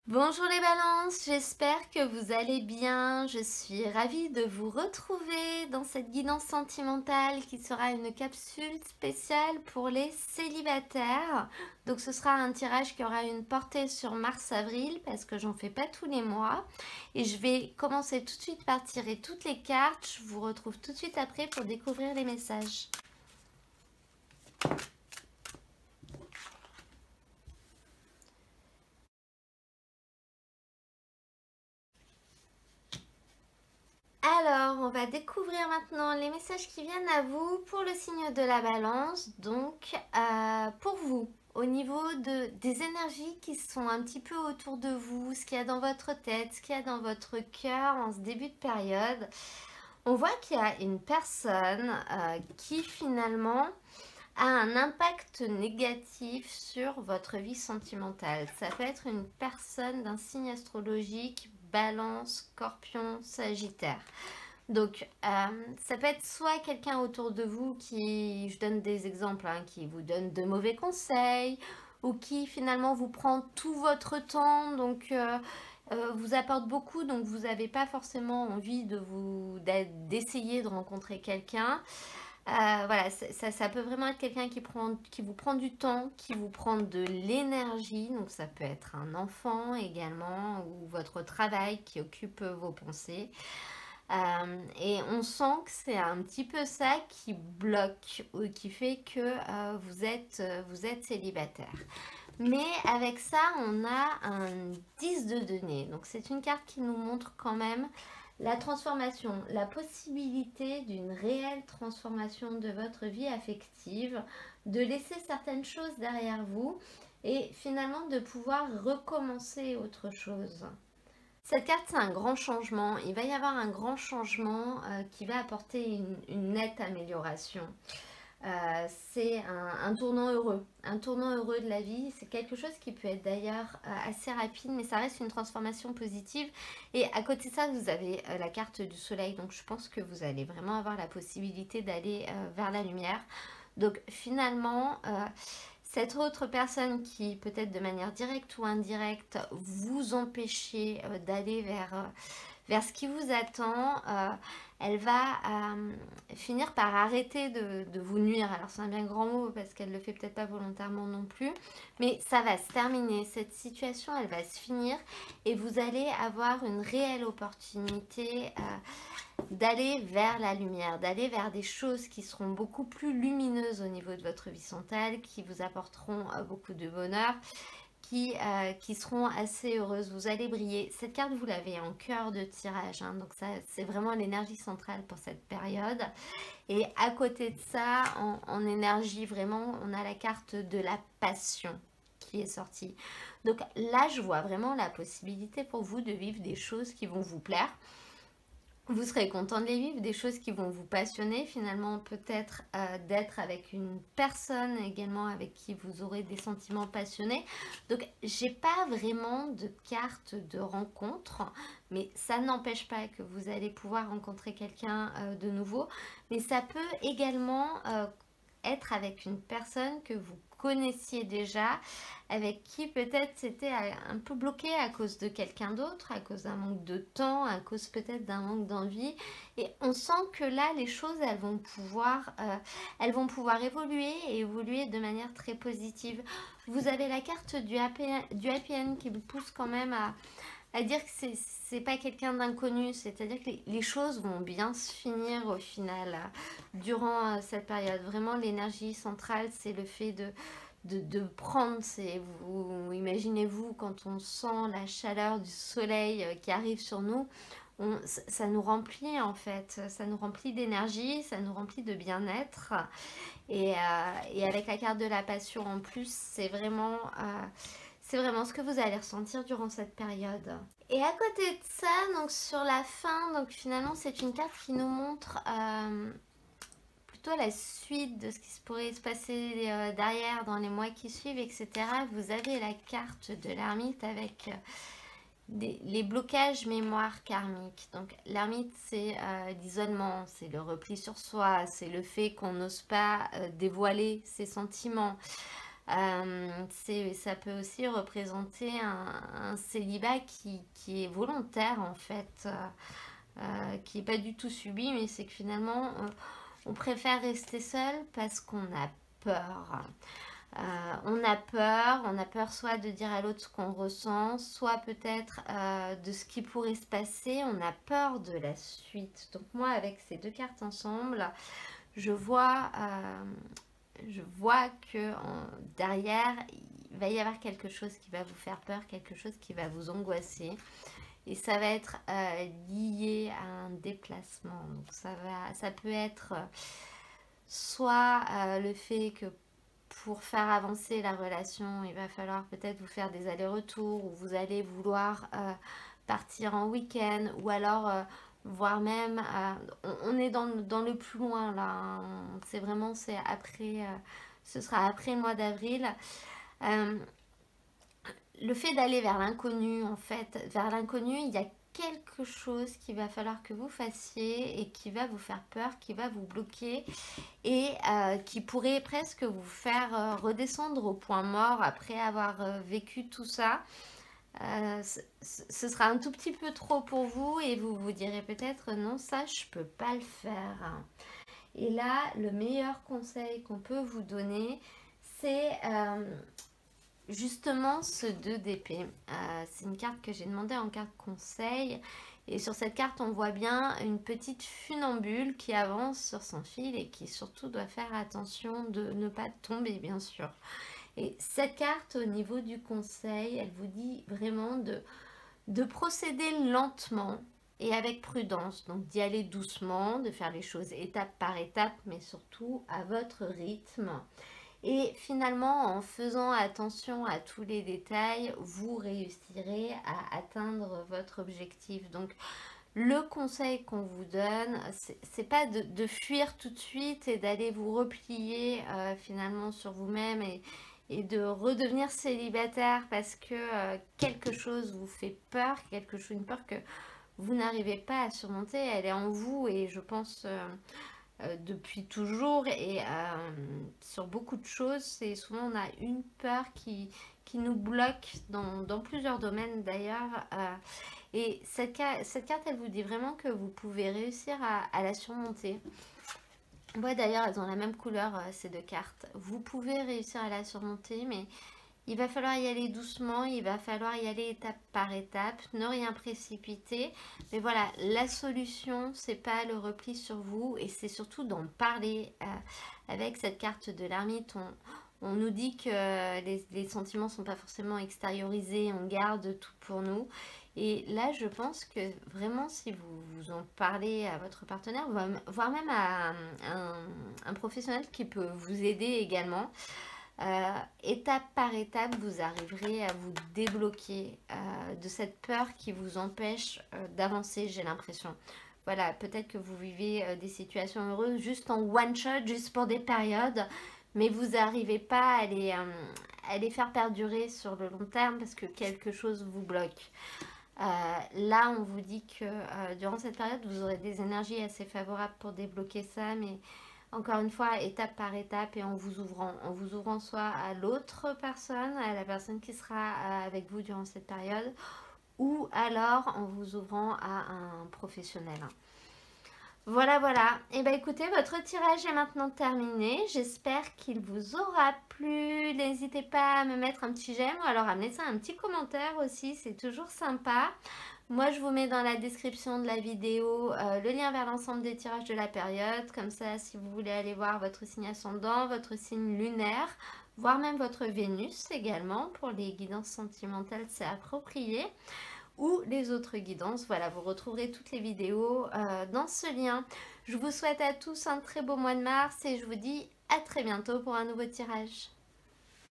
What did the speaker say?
Bonjour les balances, j'espère que vous allez bien. Je suis ravie de vous retrouver dans cette guidance sentimentale qui sera une capsule spéciale pour les célibataires. Donc ce sera un tirage qui aura une portée sur mars-avril parce que j'en fais pas tous les mois. Et je vais commencer tout de suite par tirer toutes les cartes. Je vous retrouve tout de suite après pour découvrir les messages. Alors, on va découvrir maintenant les messages qui viennent à vous pour le signe de la balance. Donc, pour vous, au niveau des énergies qui sont un petit peu autour de vous, ce qu'il y a dans votre tête, ce qu'il y a dans votre cœur en ce début de période, on voit qu'il y a une personne qui finalement a un impact négatif sur votre vie sentimentale. Ça peut être une personne d'un signe astrologique, Balance, Scorpion, Sagittaire. Donc, ça peut être soit quelqu'un autour de vous qui, je donne des exemples, hein, qui vous donne de mauvais conseils, ou qui finalement vous prend tout votre temps, donc vous apporte beaucoup, donc vous n'avez pas forcément envie d'essayer de rencontrer quelqu'un. Voilà, ça peut vraiment être quelqu'un qui vous prend du temps, qui vous prend de l'énergie. Donc ça peut être un enfant également ou votre travail qui occupe vos pensées. Et on sent que c'est un petit peu ça qui bloque ou qui fait que vous êtes célibataire. Mais avec ça, on a un 10 de denier. Donc c'est une carte qui nous montre quand même la transformation, la possibilité d'une réelle transformation de votre vie affective, de laisser certaines choses derrière vous et finalement de pouvoir recommencer autre chose. Cette carte, c'est un grand changement. Il va y avoir un grand changement qui va apporter une nette amélioration. C'est un tournant heureux. Un tournant heureux de la vie, c'est quelque chose qui peut être d'ailleurs assez rapide, mais ça reste une transformation positive. Et à côté de ça, vous avez la carte du soleil. Donc je pense que vous allez vraiment avoir la possibilité d'aller vers la lumière. Donc finalement, cette autre personne qui, peut-être de manière directe ou indirecte, vous empêchez d'aller vers ce qui vous attend, elle va finir par arrêter de vous nuire. Alors c'est un bien grand mot parce qu'elle ne le fait peut-être pas volontairement non plus, mais ça va se terminer. Cette situation, elle va se finir et vous allez avoir une réelle opportunité d'aller vers la lumière, d'aller vers des choses qui seront beaucoup plus lumineuses au niveau de votre vie mentale, qui vous apporteront beaucoup de bonheur, qui seront assez heureuses. Vous allez briller. Cette carte, vous l'avez en cœur de tirage, hein, donc ça, c'est vraiment l'énergie centrale pour cette période. Et à côté de ça, en énergie, vraiment, on a la carte de la passion qui est sortie. Donc là, je vois vraiment la possibilité pour vous de vivre des choses qui vont vous plaire. Vous serez content de les vivre, des choses qui vont vous passionner, finalement peut-être d'être avec une personne également avec qui vous aurez des sentiments passionnés. Donc j'ai pas vraiment de carte de rencontre, mais ça n'empêche pas que vous allez pouvoir rencontrer quelqu'un de nouveau. Mais ça peut également être avec une personne que vous connaissiez déjà, avec qui peut-être c'était un peu bloqué à cause de quelqu'un d'autre, à cause d'un manque de temps, à cause peut-être d'un manque d'envie. Et on sent que là, les choses, elles vont pouvoir évoluer et évoluer de manière très positive. Vous avez la carte du happy end qui vous pousse quand même à dire que c'est pas quelqu'un d'inconnu, c'est-à-dire que les choses vont bien se finir au final durant cette période. Vraiment, l'énergie centrale, c'est le fait de prendre, vous imaginez-vous quand on sent la chaleur du soleil qui arrive sur nous, ça nous remplit en fait, ça nous remplit d'énergie, ça nous remplit de bien-être. Et avec la carte de la passion en plus, c'est vraiment ce que vous allez ressentir durant cette période. Et à côté de ça, donc sur la fin, donc finalement c'est une carte qui nous montre plutôt la suite de ce qui pourrait se passer derrière dans les mois qui suivent, etc. Vous avez la carte de l'ermite avec les blocages mémoire karmiques. Donc l'ermite, c'est l'isolement, c'est le repli sur soi, c'est le fait qu'on n'ose pas dévoiler ses sentiments. Ça peut aussi représenter un célibat qui est volontaire en fait, qui n'est pas du tout subi, mais c'est que finalement on préfère rester seul parce qu'on a peur. On a peur soit de dire à l'autre ce qu'on ressent, soit peut-être de ce qui pourrait se passer, on a peur de la suite. Donc moi, avec ces deux cartes ensemble, je vois que derrière, il va y avoir quelque chose qui va vous faire peur, quelque chose qui va vous angoisser. Et ça va être lié à un déplacement. Donc ça peut être soit le fait que pour faire avancer la relation, il va falloir peut-être vous faire des allers-retours ou vous allez vouloir partir en week-end ou alors voire même, on est dans le plus loin là, hein. C'est vraiment, c'est après, ce sera après le mois d'avril. Le fait d'aller vers l'inconnu, en fait, vers l'inconnu, il y a quelque chose qu'il va falloir que vous fassiez et qui va vous faire peur, qui va vous bloquer et qui pourrait presque vous faire redescendre au point mort après avoir vécu tout ça. Ce sera un tout petit peu trop pour vous et vous vous direz peut-être non, ça je peux pas le faire. Et là, le meilleur conseil qu'on peut vous donner, c'est justement ce 2 d'épée. C'est une carte que j'ai demandé en carte conseil. Et sur cette carte, on voit bien une petite funambule qui avance sur son fil et qui surtout doit faire attention de ne pas tomber, bien sûr. Et cette carte, au niveau du conseil, elle vous dit vraiment de procéder lentement et avec prudence. Donc d'y aller doucement, de faire les choses étape par étape, mais surtout à votre rythme. Et finalement, en faisant attention à tous les détails, vous réussirez à atteindre votre objectif. Donc, le conseil qu'on vous donne, c'est pas de fuir tout de suite et d'aller vous replier finalement sur vous-même et de redevenir célibataire parce que quelque chose vous fait peur, une peur que vous n'arrivez pas à surmonter. Elle est en vous et je pense depuis toujours et sur beaucoup de choses, c'est souvent on a une peur qui nous bloque dans plusieurs domaines d'ailleurs. Et cette carte, elle vous dit vraiment que vous pouvez réussir à la surmonter. Ouais, d'ailleurs, elles ont la même couleur, ces deux cartes. Vous pouvez réussir à la surmonter, mais il va falloir y aller doucement, il va falloir y aller étape par étape, ne rien précipiter. Mais voilà, la solution, c'est pas le repli sur vous et c'est surtout d'en parler. Avec cette carte de l'ermite, on nous dit que les sentiments sont pas forcément extériorisés, on garde tout pour nous. Et là, je pense que vraiment, si vous en parlez à votre partenaire, voire même à un professionnel qui peut vous aider également, étape par étape, vous arriverez à vous débloquer de cette peur qui vous empêche d'avancer, j'ai l'impression. Voilà, peut-être que vous vivez des situations heureuses juste en one shot, juste pour des périodes, mais vous n'arrivez pas à les faire perdurer sur le long terme parce que quelque chose vous bloque. Là, on vous dit que durant cette période, vous aurez des énergies assez favorables pour débloquer ça, mais encore une fois, étape par étape et en vous ouvrant soit à l'autre personne, à la personne qui sera avec vous durant cette période, ou alors en vous ouvrant à un professionnel. Voilà, voilà. Et bien écoutez, votre tirage est maintenant terminé. J'espère qu'il vous aura plu. N'hésitez pas à me mettre un petit j'aime ou alors à me laisser un petit commentaire aussi. C'est toujours sympa. Moi, je vous mets dans la description de la vidéo le lien vers l'ensemble des tirages de la période. Comme ça, si vous voulez aller voir votre signe ascendant, votre signe lunaire, voire même votre Vénus également, pour les guidances sentimentales, c'est approprié. Ou les autres guidances, voilà, vous retrouverez toutes les vidéos dans ce lien. Je vous souhaite à tous un très beau mois de mars et je vous dis à très bientôt pour un nouveau tirage.